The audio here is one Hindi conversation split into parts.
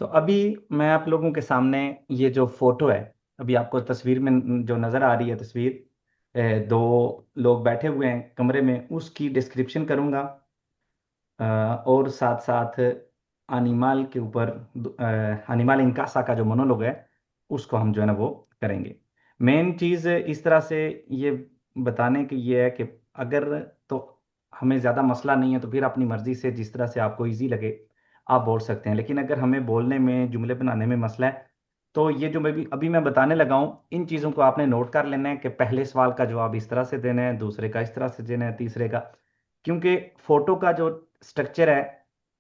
तो अभी मैं आप लोगों के सामने ये जो फोटो है, अभी आपको तस्वीर में जो नज़र आ रही है तस्वीर, दो लोग बैठे हुए हैं कमरे में, उसकी डिस्क्रिप्शन करूंगा। और साथ साथ अनिमल के ऊपर, अनिमल इनकासा का जो मोनोलॉग है उसको हम जो है ना वो करेंगे। मेन चीज़ इस तरह से ये बताने की ये है कि अगर तो हमें ज़्यादा मसला नहीं है तो फिर अपनी मर्ज़ी से जिस तरह से आपको इजी लगे आप बोल सकते हैं, लेकिन अगर हमें बोलने में जुमले बनाने में मसला है तो ये जो मैं भी अभी मैं बताने लगा हूँ इन चीज़ों को आपने नोट कर लेना है कि पहले सवाल का जवाब इस तरह से देना है, दूसरे का इस तरह से देना है, तीसरे का। क्योंकि फोटो का जो स्ट्रक्चर है,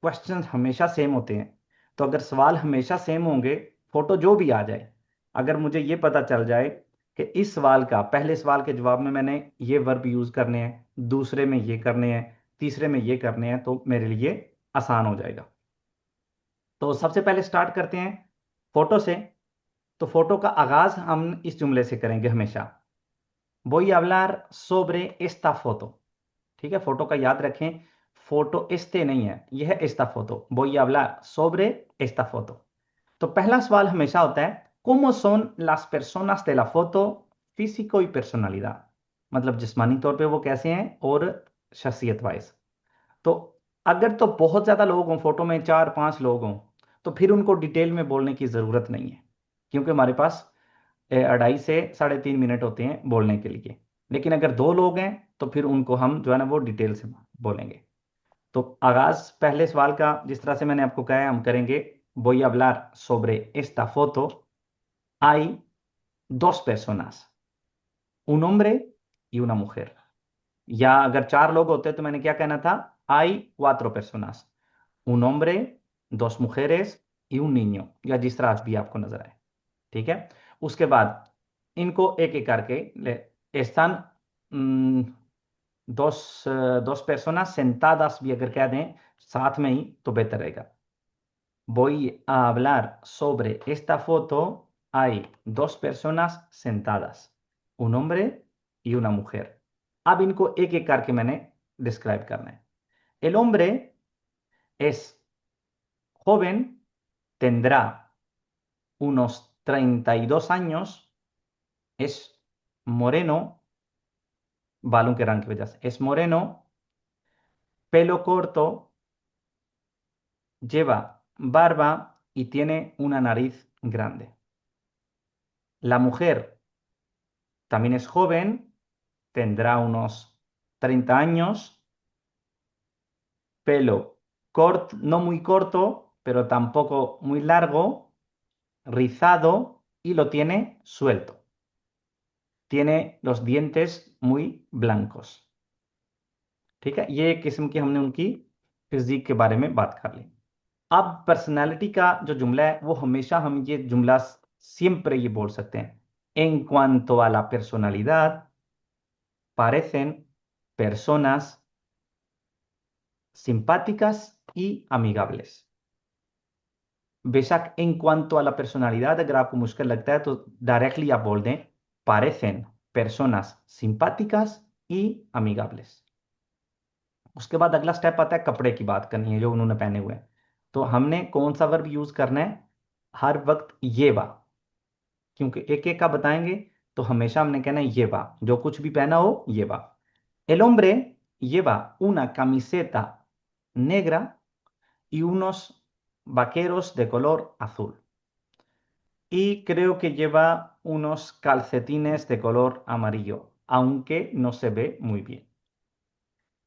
क्वेश्चन हमेशा सेम होते हैं। तो अगर सवाल हमेशा सेम होंगे, फोटो जो भी आ जाए, अगर मुझे ये पता चल जाए कि इस सवाल का पहले सवाल के जवाब में मैंने ये वर्ब यूज करने हैं, दूसरे में ये करने हैं, तीसरे में ये करने हैं, तो मेरे लिए आसान हो जाएगा। तो सबसे पहले स्टार्ट करते हैं फोटो से। तो फोटो का आगाज हम इस जुमले से करेंगे हमेशा, voy a hablar sobre esta foto। ठीक है, फोटो का याद रखें, फोटो este नहीं है, यह है esta foto। voy a hablar sobre esta foto। तो पहला सवाल हमेशा होता है, ¿cómo son las personas de la foto físico y personalidad? मतलब जिस्मानी तौर पे वो कैसे हैं और शख्सियत वाइज। तो अगर तो बहुत ज्यादा लोग हों, फोटो में 4-5 लोग हों, तो फिर उनको डिटेल में बोलने की जरूरत नहीं है, क्योंकि हमारे पास 2.5 से 3.5 मिनट होते हैं बोलने के लिए। लेकिन अगर 2 लोग हैं तो फिर उनको हम जो है ना वो डिटेल से बोलेंगे। तो आगाज पहले सवाल का जिस तरह से मैंने आपको कहा है हम करेंगे, voy a hablar sobre esta foto, hay dos personas, un hombre y una mujer। या अगर 4 लोग होते तो मैंने क्या कहना था, hay 4 personas, un hombre, 2 mujeres y un niño, या जिस तरह भी आपको नजर आए। ठीक है, उसके बाद इनको एक एक करके están mm, dos personas sentadas भी अगर कह दें साथ में ही तो बेहतर रहेगा। Voy a hablar sobre esta foto. Hay 2 personas sentadas, un hombre y una mujer। अब इनको एक एक करके मैंने डिस्क्राइब करना है। El hombre es joven, tendrá unos 32 años, es moreno, बालों के रंग की वजह से es moreno, pelo corto, lleva barba y tiene una nariz grande. La mujer también es joven, tendrá unos 30 años, pelo corto, no muy corto, pero tampoco muy largo, rizado y lo tiene suelto. Tiene los dientes muy blancos। ठीक है, ये एक किस्म की हमने उनकी फिजिक के बारे में बात कर ली। अब पर्सनालिटी का जो जुमला है वो हमेशा हम ये जुमला siempre ये बोल सकते हैं, en cuanto a la personalidad parecen personas simpáticas y amigables। बेशक en cuanto a la personalidad अगर आपको मुश्किल लगता है तो डायरेक्टली आप बोल दें parecen personas simpáticas y amigables। उसके बाद अगला स्टेप आता है कपड़े की बात करनी है जो उन्होंने पहने हुए हैं। तो हमने कौन सा वर्ब यूज करना है, हर वक्त ये बा, क्योंकि एक एक का बताएंगे तो हमेशा हमने कहना है ये बा, जो कुछ भी पहना हो ये बा। El hombre lleva una camiseta negra y unos vaqueros de color azul. Y creo que lleva unos calcetines de color amarillo, aunque no se ve muy bien.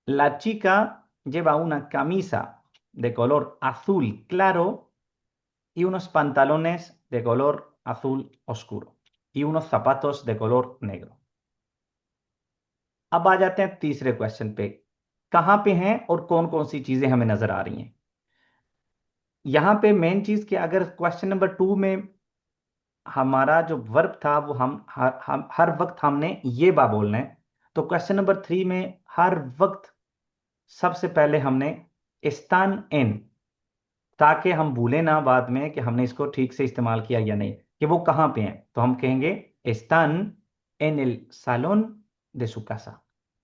La chica lleva una camisa de color azul claro y unos pantalones de color azul oscuro y unos zapatos de color negro। अब आ जाते हैं तीसरे क्वेश्चन पे, कहां पे हैं और कौन कौन सी चीजें हमें नजर आ रही हैं। यहां पे मेन चीज कि अगर क्वेश्चन नंबर 2 में हमारा जो वर्ब था वो हम हर वक्त हमने ये बा बोलना है, तो क्वेश्चन नंबर 3 में हर वक्त सबसे पहले हमने स्थान एन, ताकि हम भूलें ना बाद में कि हमने इसको ठीक से इस्तेमाल किया या नहीं, कि वो कहाँ पे हैं, तो हम कहेंगे están en el salón de su casa।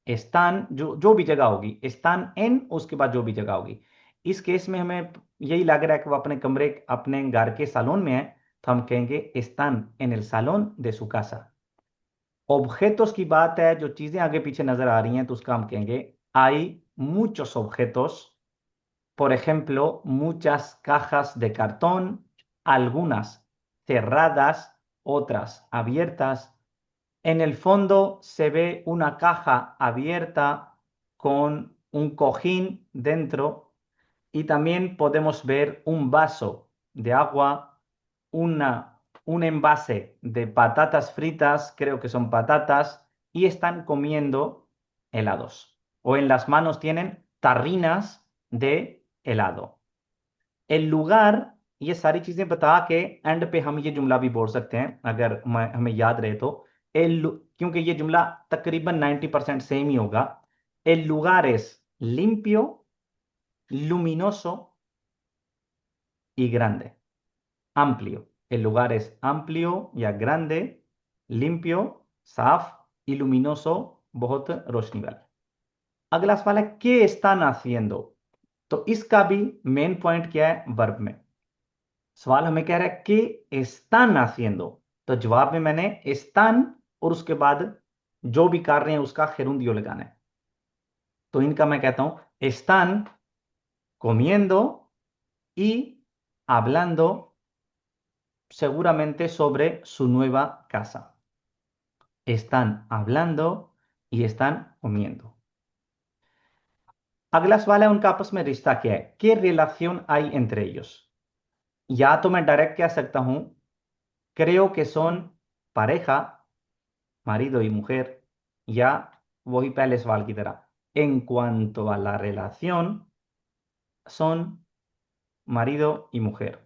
están जो जो भी जगह होगी, están en उसके बाद जो भी जगह होगी, इस केस में हमें यही लग रहा है कि वो अपने घर के सालोन में है, तो हम कहेंगे están en el salón de su casa। ऑब्जेक्टोस की बात है, जो चीजें आगे पीछे नजर आ रही हैं, तो उसका हम कहेंगे hay muchos objetos, por ejemplo, muchas cajas de cartón, algunas cerradas, otras abiertas. En el fondo se ve una caja abierta con un cojín dentro y también podemos ver un vaso de agua, un envase de patatas fritas, creo que son patatas, y están comiendo helados. O en las manos tienen tarrinas de helado। el lugar, ये सारी चीजें बता के एंड पे हम ये जुमला भी बोल सकते हैं, अगर हमें याद रहे तो। क्योंकि ये जुमला तकरीबन 90% सेम ही होगा। El lugar es limpio, luminoso y grande। amplio, el lugar es amplio या grande, limpio साफ, y luminoso बहुत रोशनी वाला। अगला सवाल है ¿qué están haciendo? तो इसका भी मेन पॉइंट क्या है? वर्ब में। सवाल हमें कह रहा है कि están haciendo, तो जवाब में मैंने están और उसके बाद जो भी कर रहे हैं उसका gerundio लगाना है। तो इनका मैं कहता हूं están comiendo y hablando seguramente sobre su nueva casa। están hablando y están comiendo। अगला सवाल है उनका आपस में रिश्ता क्या है, ¿qué relación hay entre ellos? या तो मैं डायरेक्ट कह सकता हूं creo que son pareja, marido y mujer, या वही पहले सवाल की तरह en cuanto a la relación son marido y mujer।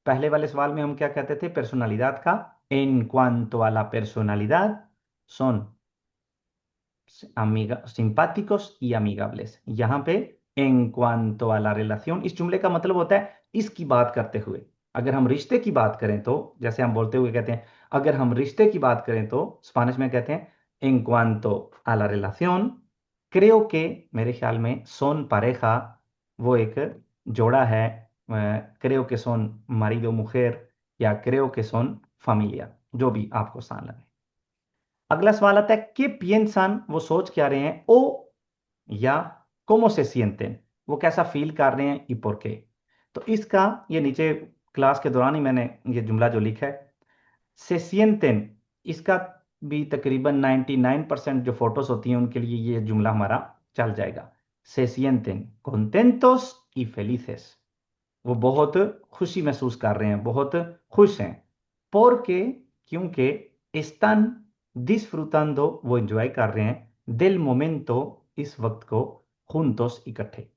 पहले वाले सवाल में हम क्या कहते थे पर्सनालिdad का, en cuanto a la personalidad son simpáticos y amigables। यहां पे en cuanto a la relación, इस जुमले का मतलब होता है इसकी बात करते हुए। अगर हम रिश्ते की बात करें तो जैसे हम बोलते हुए कहते हैं, अगर हम रिश्ते की बात करें तो स्पेनिश में कहते हैं en cuanto a la relación creo que, मेरे ख्याल में son pareja वो एक जोड़ा है, creo que son marido mujer या creo que son familia, जो भी आपको आसान लगे। अगला सवाल आता है कि piensan, वो सोच क्या रहे हैं, ओ या cómo se sienten, वो कैसा फील कर रहे हैं, y por qué। तो इसका ये नीचे क्लास के दौरान ही मैंने ये जुमला जो लिखा है से sienten, इसका भी तकरीबन 99% जो फोटोज होती हैं उनके लिए ये जुमला हमारा चल जाएगा। से sienten contentos y felices, वो बहुत खुशी महसूस कर रहे हैं, बहुत खुश हैं। porque, क्योंकि están disfrutando, वो एंजॉय कर रहे हैं del momento, इस वक्त को juntos, इकट्ठे।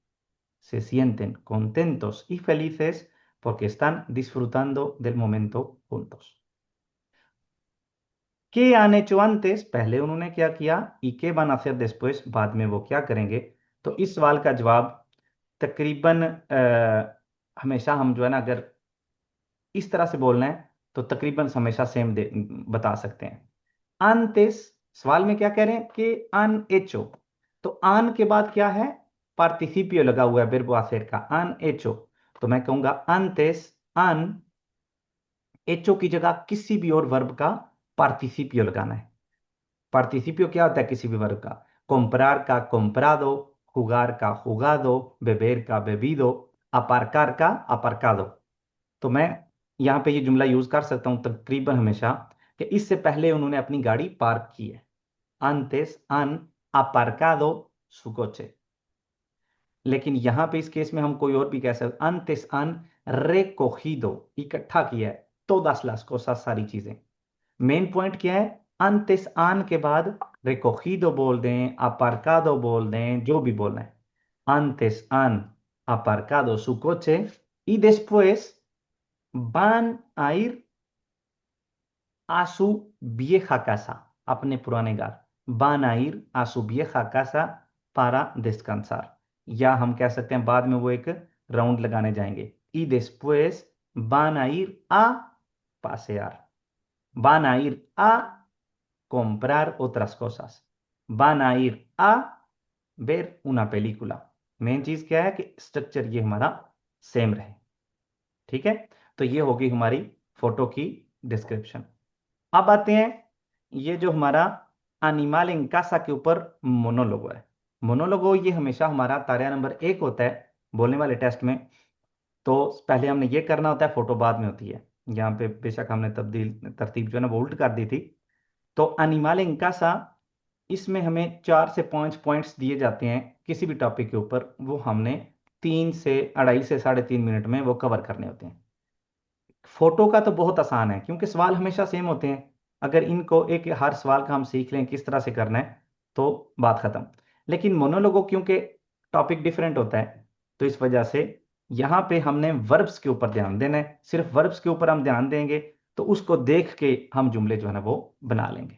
se sienten contentos y felices porque están disfrutando del momento juntos। ¿qué han hecho antes? पहले उन्होंने क्या किया, y qué van a hacer después, बाद में वो क्या करेंगे। तो इस सवाल का जवाब तकरीबन हमेशा हम जो है ना, अगर इस तरह से बोलना है तो तकरीबन हमेशा सेम बता सकते हैं। antes, सवाल में क्या कह रहे हैं कि han hecho, तो an के बाद क्या है, पार्टिसिपियो लगा हुआ है verbo hacer का, han hecho। तो मैं कहूंगा antes han hecho की जगह किसी भी और वर्ब का पार्टिसिपियो लगाना है। पार्टिसिपियो क्या होता है किसी भी वर्ब का, comprar का comprado, jugar का jugado, beber का bebido, aparcar का aparcado। तो मैं यहाँ पे ये जुमला यूज कर सकता हूँ तकरीबन हमेशा कि इससे पहले उन्होंने अपनी गाड़ी पार्क की है। antes han aparcado su coche। लेकिन यहाँ पे इस केस में हम कोई और भी कह सकते, antes han recogido, इकट्ठा किया है todas las cosas, सारी चीजें। मेन पॉइंट क्या है, antes han के बाद recogido बोल दें, aparcado बोल दें, जो भी बोलना है। antes han aparcado su coche y después van a ir a su vieja casa, अपने पुराने घर। van a ir a su vieja casa para descansar, या हम कह सकते हैं बाद में वो एक राउंड लगाने जाएंगे। y después van a ir a pasear, van a ir a comprar otras cosas, van a ir a ver una película। Main चीज क्या है कि स्ट्रक्चर ये हमारा सेम रहे। ठीक है, तो ये होगी हमारी फोटो की डिस्क्रिप्शन। अब आते हैं ये जो हमारा अनिमल इन casa के ऊपर मोनोलोगो है। मोनोलोगो ये हमेशा हमारा तारिया नंबर 1 होता है बोलने वाले टेस्ट में। तो पहले हमने ये करना होता है, फोटो बाद में होती है। यहाँ पे बेशक हमने तब्दील तरतीब जो है ना वो उल्ट कर दी थी। तो अनिमल इन casa, इसमें हमें 4 से 5 पॉइंट्स दिए जाते हैं किसी भी टॉपिक के ऊपर, वो हमने 3 से 2.5 से 3.5 मिनट में वो कवर करने होते हैं। फोटो का तो बहुत आसान है क्योंकि सवाल हमेशा सेम होते हैं। अगर इनको एक हर सवाल का हम सीख लें किस तरह से करना है तो बात खत्म। लेकिन मोनोलोगो क्योंकि टॉपिक डिफरेंट होता है, तो इस वजह से यहाँ पे हमने वर्ब्स के ऊपर ध्यान देना है। सिर्फ वर्ब्स के ऊपर हम ध्यान देंगे तो उसको देख के हम जुमले जो है ना वो बना लेंगे।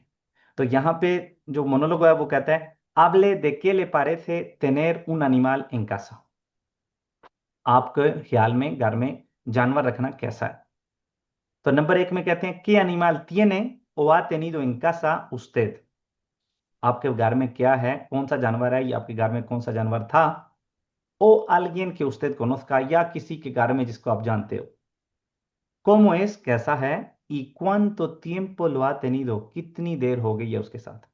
तो यहाँ पे जो मोनोलोगो है वो कहता है हाब्ले de qué le parece tener un animal en casa। आपके ख्याल में घर में जानवर रखना कैसा है। तो नंबर 1 में कहते हैं ¿Qué animal tiene o ha tenido en casa usted? आपके घर में क्या है, कौन सा जानवर है, या आपके घर में कौन सा जानवर था। ओ alguien que usted conozca, या किसी के घर में जिसको आप जानते हो। ¿Cómo es, कैसा है। y cuánto tiempo lo ha tenido, कितनी देर हो गई है उसके साथ।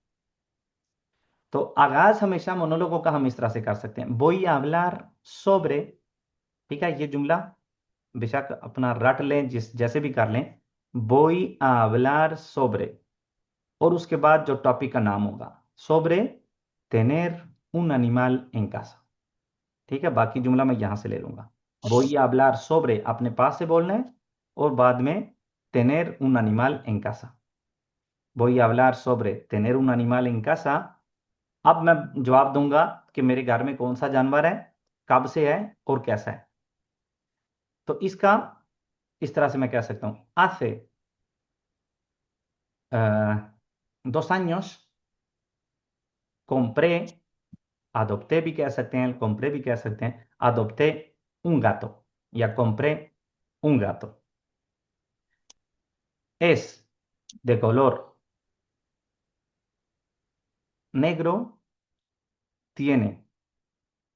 तो आगाज हमेशा मोनोलोगो का हम इस तरह से कर सकते हैं, voy a hablar sobre। ठीक है, ये जुमला बेशक अपना रट लें, जिस जैसे भी कर लें। voy a hablar sobre, और उसके बाद जो टॉपिक का नाम होगा sobre tener un animal en casa। ठीक है, बाकी जुमला मैं यहां से ले लूंगा। voy a hablar sobre अपने पास से बोलना है, और बाद में tener un animal en casa। voy a hablar sobre tener un animal en casa। अब मैं जवाब दूंगा कि मेरे घर में कौन सा जानवर है, कब से है और कैसा है। तो इसका इस तरह से मैं कह सकता हूं hace 2 años compré, adopté भी कह सकते हैं, compré भी कह सकते हैं, adopté un gato या compré un gato। Es de color negro, tiene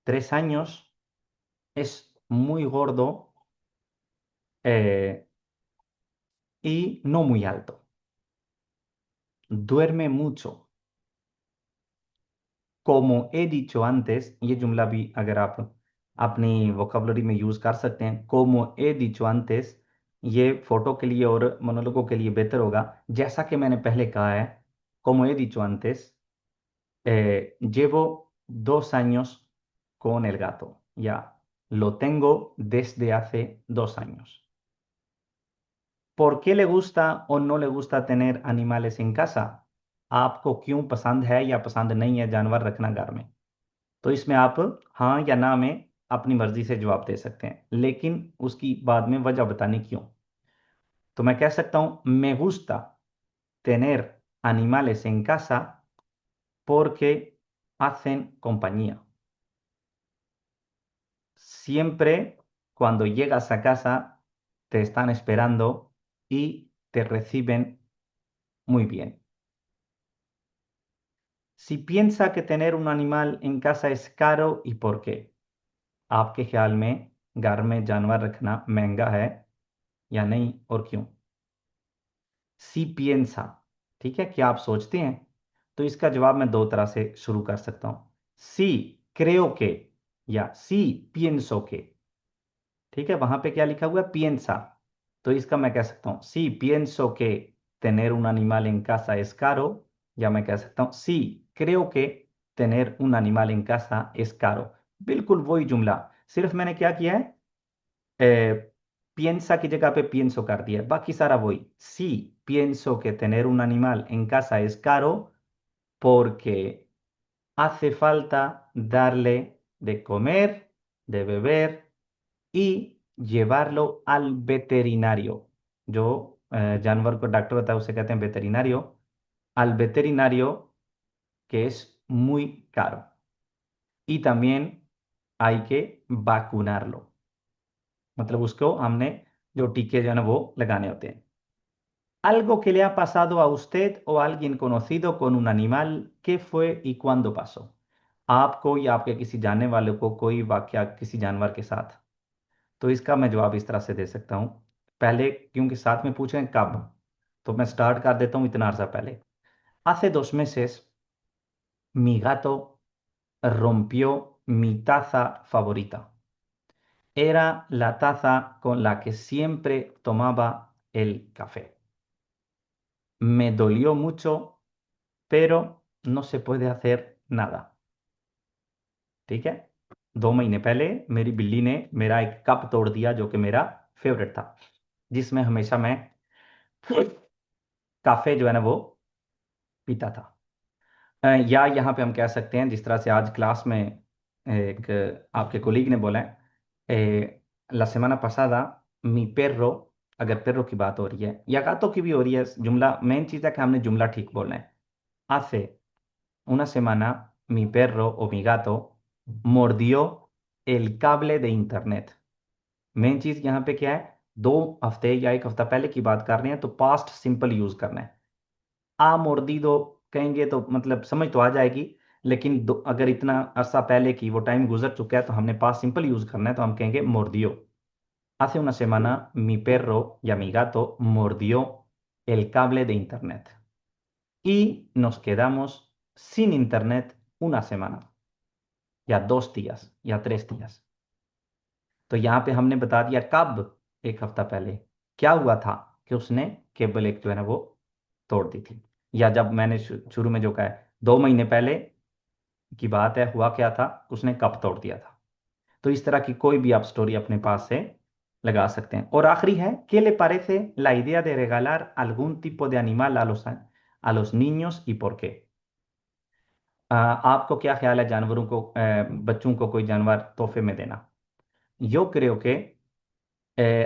3 años, es muy gordo eh, y no muy alto, duerme mucho। como he dicho antes, ये जुमला भी अगर आप अपनी वोकेबलरी में यूज कर सकते हैं, como he dicho antes, ये फोटो के लिए और मोनोलोगो के लिए बेहतर होगा। जैसा कि मैंने पहले कहा है, como he dicho antes, llevo 2 años con el gato, ya lo tengo desde hace 2 años। ¿Por qué le gusta o no le gusta tener animales en casa? आपको क्यों पसंद है या पसंद नहीं है जानवर रखना घर में। तो इसमें आप हाँ या ना में अपनी मर्जी से जवाब दे सकते हैं, लेकिन उसकी बाद में वजह बतानी क्यों। तो मैं कह सकता हूं me gusta tener animales en casa porque hacen compañía। Siempre cuando llegas a casa te están esperando y te reciben muy bien। Si piensa que tener un animal en casa es caro y por qué। आपके ख्याल में घर में जानवर रखना महंगा है या नहीं और क्यों। सी पियंसा, ठीक है, क्या आप सोचते हैं। तो इसका जवाब मैं 2 तरह से शुरू कर सकता हूं, सी क्रेओ के या सी पियंसो के। ठीक है, वहां पे क्या लिखा हुआ है पियंसा, तो इसका मैं कह सकता हूं सी पियंसो के tener un animal en casa es caro, या मैं कह सकता हूं सी creo que tener un animal en casa es caro। बिल्कुल वही जुमला, सिर्फ मैंने क्या किया है, piensa की जगह पे pienso कर दिया है, बाकी सारा वही। Sí, pienso que tener un animal en casa es caro porque hace falta darle de comer, de beber y llevarlo al veterinario। जो जानवर को डॉक्टर होता है उसे कहते हैं वेटरिनाrio। Al veterinario, que es muy caro। Y también hay que vacunarlo, मतलब उसको हमने जो टीके जो है ना वो लगाने होते हैं। Algo que le ha pasado a usted o a alguien conocido con un animal, ¿qué fue y cuándo pasó? आपको या आपके किसी जानने वाले को कोई वाकया किसी जानवर के साथ, तो इसका मैं जवाब इस तरह से दे सकता हूँ। पहले क्योंकि साथ में पूछ रहे हैं कब, तो मैं स्टार्ट कर देता हूँ इतना अर्सा पहले। Hace 2 meses mi gato rompió mi taza favorita. Era la taza con la que siempre tomaba el café. Me dolió mucho, pero no se puede hacer nada. ठीक है। 2 महीने पहले मेरी बिल्ली ने मेरा एक कप तोड़ दिया जो कि मेरा फेवरेट था, जिसमें हमेशा मैं काफे जो है ना वो पीता था। या यहाँ पे हम कह सकते हैं जिस तरह से आज क्लास में एक आपके कोलीग ने बोला है, la semana pasada mi perro, अगर पेर्रो की बात हो रही है या गातों की भी हो रही है, जुमला मेन चीज़ है कि हमने जुमला ठीक बोलना है। hace una semana mi perro o mi gato mordió el cable de internet। Main चीज़ यहाँ पे क्या है, 2 हफ्ते या 1 हफ्ता पहले की बात कर रहे हैं तो पास्ट सिंपल यूज करना है। आ मोर्दी दो कहेंगे तो मतलब समझ तो आ जाएगी, लेकिन अगर इतना अरसा पहले की वो टाइम गुजर चुका है तो हमने पास सिंपल यूज करना है, तो हम कहेंगे मोर्दियो। Hace una semana mi perro ya mi gato mordió el cable de internet y nos quedamos sin internet una semana, या 2 días या 3 días। तो यहाँ पे हमने बता दिया कब, 1 हफ्ता पहले। क्या हुआ था कि उसने केबल एक जो है ना वो तोड़ दी थी। या जब मैंने शुरू में जो कहा है 2 महीने पहले की बात है, हुआ क्या था, उसने कब तोड़ दिया था। तो इस तरह की कोई भी आप स्टोरी अपने पास से लगा सकते हैं। और आखिरी है, ¿qué le parece la idea de regalar algún tipo de animal a los niños y por qué? आपको क्या ख्याल है जानवरों को, बच्चों को कोई जानवर तोहफे में देना? Yo creo que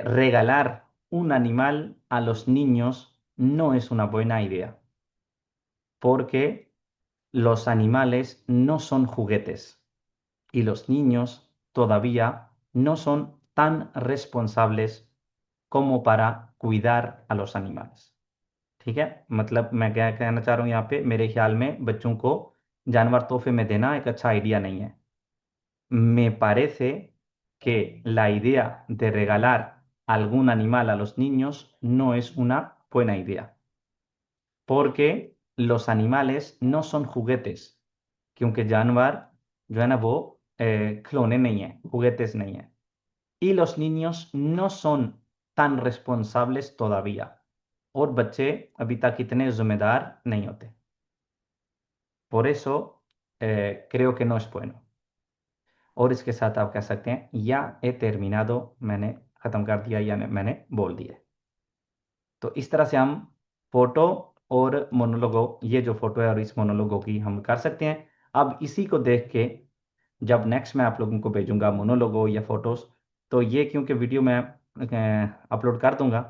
regalar un animal a los niños no es una buena idea, porque los animales no son juguetes y los niños todavía no son tan responsables como para cuidar a los animales। ठीक है, मतलब मैं क्या कहना चाह रहा हूँ यहाँ पे, मेरे ख्याल में बच्चों को जानवर तोहफे में देना एक अच्छा आइडिया नहीं है। Me parece que la idea de regalar algún animal a los niños no es una buena idea, porque los animales no son juguetes, क्योंकि जानवर जो है ना वो खिलौने नहीं है, juguetes नहीं है। Y los niños no son tan responsables todavía, और बच्चे अभी तक इतने जिम्मेदार नहीं होते। Por eso creo que no es bueno। और इसके साथ आप कह सकते हैं या ए terminado, मैंने ख़त्म कर दिया या मैंने बोल दिया। तो इस तरह से हम फोटो और मोनोलोगो, ये जो फोटो है और इस मोनोलोगो की हम कर सकते हैं। अब इसी को देख के जब नेक्स्ट मैं आप लोगों को भेजूंगा मोनोलोगो या फोटोज, तो ये क्योंकि वीडियो मैं अपलोड कर दूंगा,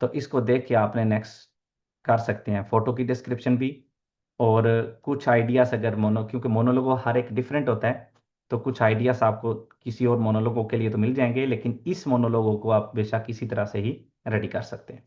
तो इसको देख के आपने नेक्स्ट कर सकते हैं फोटो की डिस्क्रिप्शन भी, और कुछ आइडियाज अगर क्योंकि मोनोलोगो हर एक डिफरेंट होता है, तो कुछ आइडियाज आपको किसी और मोनोलोगो के लिए तो मिल जाएंगे, लेकिन इस मोनोलोगो को आप बेशक इसी तरह से ही रेडी कर सकते हैं।